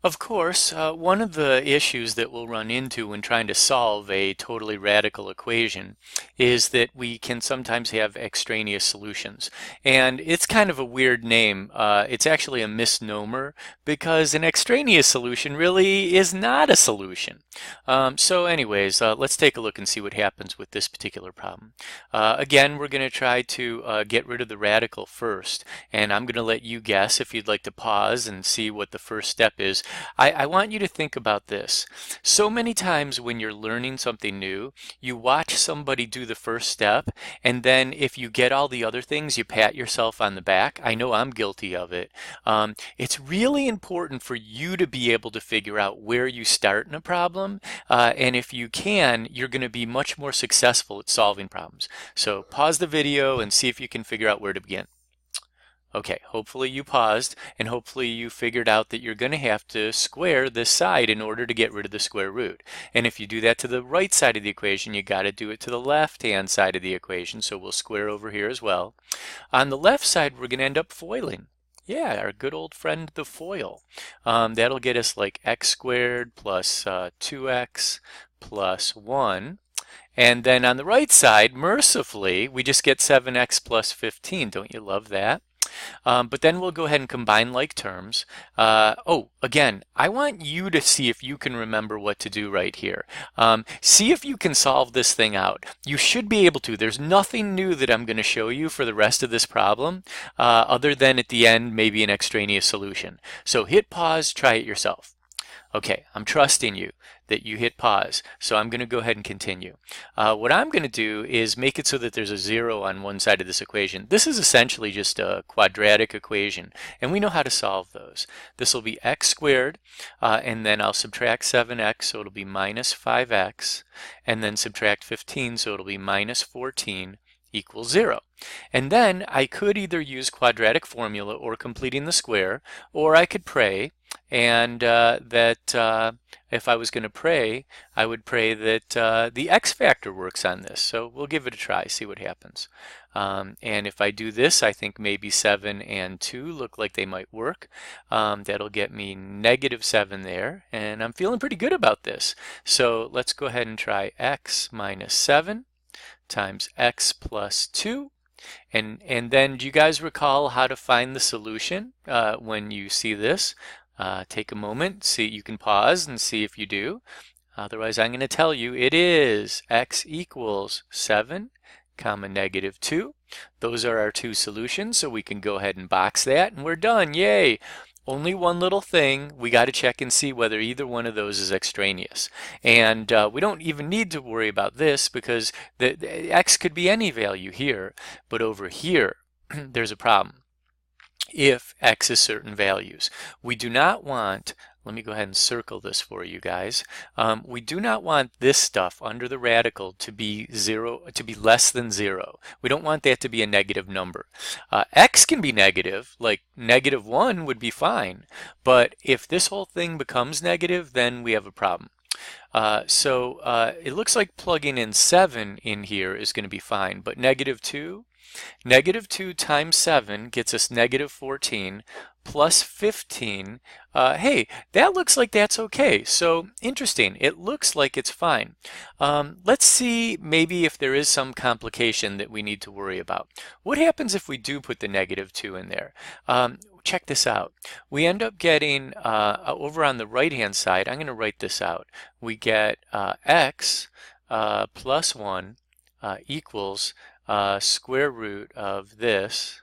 Of course, one of the issues that we'll run into when trying to solve a totally radical equation is that we can sometimes have extraneous solutions. And it's kind of a weird name. It's actually a misnomer because an extraneous solution really is not a solution. So anyways, let's take a look and see what happens with this particular problem. Again, we're going to try to get rid of the radical first, and I'm going to let you guess if you'd like to pause and see what the first step is. I want you to think about this. So many times when you're learning something new, you watch somebody do the first step, and then if you get all the other things, you pat yourself on the back. I know I'm guilty of it. It's really important for you to be able to figure out where you start in a problem, and if you can, you're going to be much more successful at solving problems. So pause the video and see if you can figure out where to begin. Okay, hopefully you paused and hopefully you figured out that you're going to have to square this side in order to get rid of the square root. And if you do that to the right side of the equation, you got to do it to the left-hand side of the equation. So we'll square over here as well. On the left side, we're going to end up foiling. Yeah, our good old friend, the FOIL. That'll get us like x squared plus 2x plus 1. And then on the right side, mercifully, we just get 7x plus 15. Don't you love that? But then we'll go ahead and combine like terms. Oh, again, I want you to see if you can remember what to do right here. See if you can solve this thing out. You should be able to. There's nothing new that I'm going to show you for the rest of this problem, other than at the end, maybe an extraneous solution. So hit pause, try it yourself. Okay, I'm trusting you that you hit pause, so I'm going to go ahead and continue. What I'm going to do is make it so that there's a 0 on one side of this equation. This is essentially just a quadratic equation, and we know how to solve those. This will be x squared, and then I'll subtract 7x, so it'll be minus 5x, and then subtract 15, so it'll be minus 14 equals 0. And then I could either use quadratic formula or completing the square, or I could pray, and if I was going to pray, I would pray that the x factor works on this. So we'll give it a try, see what happens. And if I do this, I think maybe 7 and 2 look like they might work. That'll get me negative 7 there, and I'm feeling pretty good about this. So let's go ahead and try x minus 7 times x plus 2. And then do you guys recall how to find the solution when you see this? Take a moment, see, you can pause and see if you do. Otherwise, I'm going to tell you it is x equals 7 comma negative 2. Those are our two solutions, so we can go ahead and box that, and we're done. Yay! Only one little thing, we got to check and see whether either one of those is extraneous. And we don't even need to worry about this because the x could be any value here, but over here there's a problem. If x is certain values, we do not want, let me go ahead and circle this for you guys. We do not want this stuff under the radical to be less than 0. We don't want that to be a negative number. X can be negative, like negative 1 would be fine, but if this whole thing becomes negative, then we have a problem. So it looks like plugging in 7 in here is going to be fine, but negative 2? Negative 2 times 7 gets us negative 14 plus 15. Hey, that looks like that's okay. So interesting. It looks like it's fine. Let's see maybe if there is some complication that we need to worry about. What happens if we do put the negative 2 in there? Check this out. We end up getting, over on the right-hand side, I'm going to write this out. We get x plus 1 equals square root of this,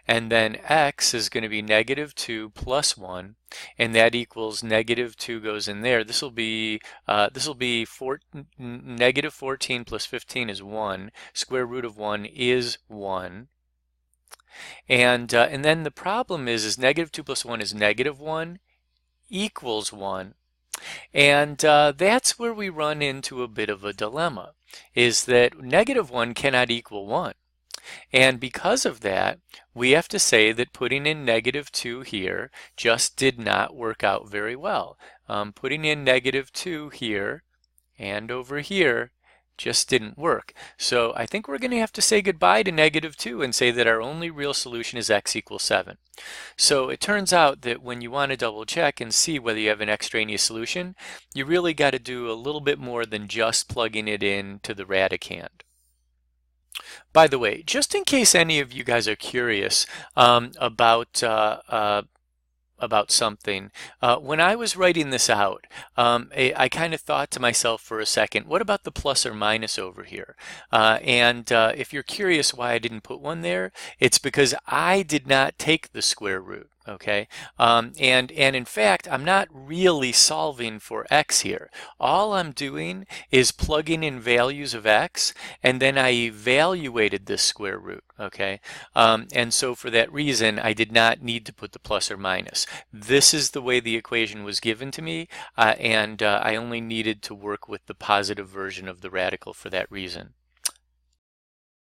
and then x is going to be negative 2 plus 1, and that equals negative 2 goes in there. This will be negative 14 plus 15 is 1. Square root of 1 is 1. And then the problem is negative 2 plus 1 is negative 1 equals 1. And that's where we run into a bit of a dilemma, is that negative 1 cannot equal 1. And because of that, we have to say that putting in negative 2 here just did not work out very well. Putting in negative 2 here and over here just didn't work. So I think we're going to have to say goodbye to -2 and say that our only real solution is x equals 7. So it turns out that when you want to double check and see whether you have an extraneous solution, you really got to do a little bit more than just plugging it in to the radicand. By the way, just in case any of you guys are curious about something. When I was writing this out, I kind of thought to myself for a second, what about the plus or minus over here? And if you're curious why I didn't put one there, it's because I did not take the square root. Okay, and in fact, I'm not really solving for x here. All I'm doing is plugging in values of x, and then I evaluated this square root. Okay, and so for that reason, I did not need to put the plus or minus. This is the way the equation was given to me, and I only needed to work with the positive version of the radical for that reason.